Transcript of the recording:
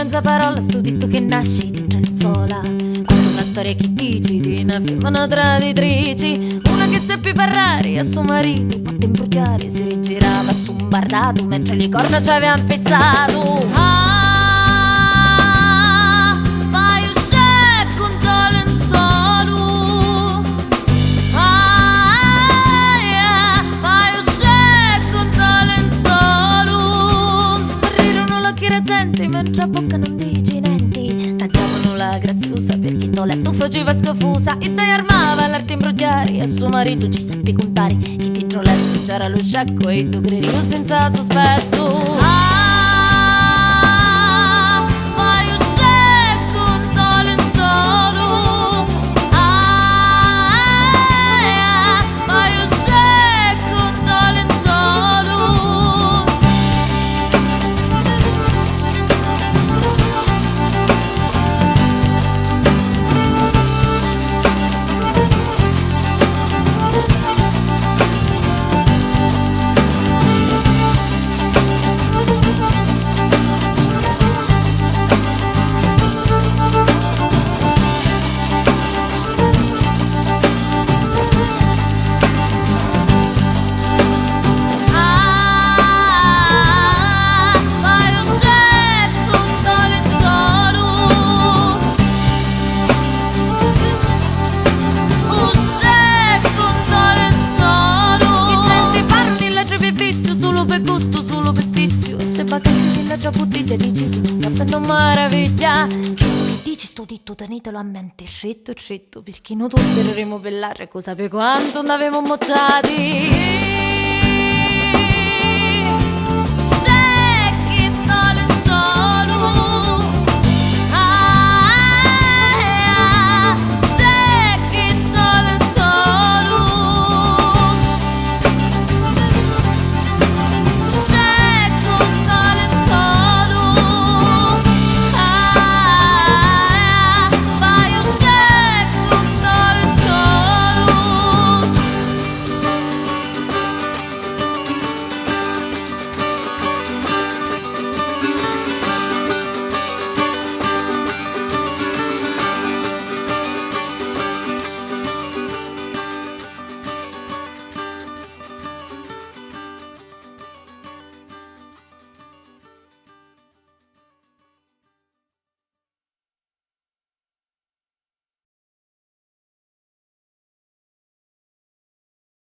mezza parola, sto detto che nasci di genzola. Quando una storia che dici di una femmina traditrice, una che seppe parlare a suo marito, poté imbrogliare, si rigirava su un bardato mentre le corna ci aveva pezzato. Vai uscire con tuo lenzuolo, vai uscire con tuo lenzuolo. Rirono l'occhi recenti mentre a bocca non dici niente, tagliavano la graziosa perché in letto faceva scafosa, e dai armava l'arte imbrogliare a suo marito ci seppe contare che dentro letto c'era lo sciacco e tu credevo senza sospetto. Vai uscire con tuo lenzuolo, vai uscire con tuo lenzuolo. Bottiglia dici tu, una meraviglia. Che dici sto ditto, tenetelo a mente, scritto, perché noi tutti dovremmo bellare cosa per quanto ne avevamo mocciati.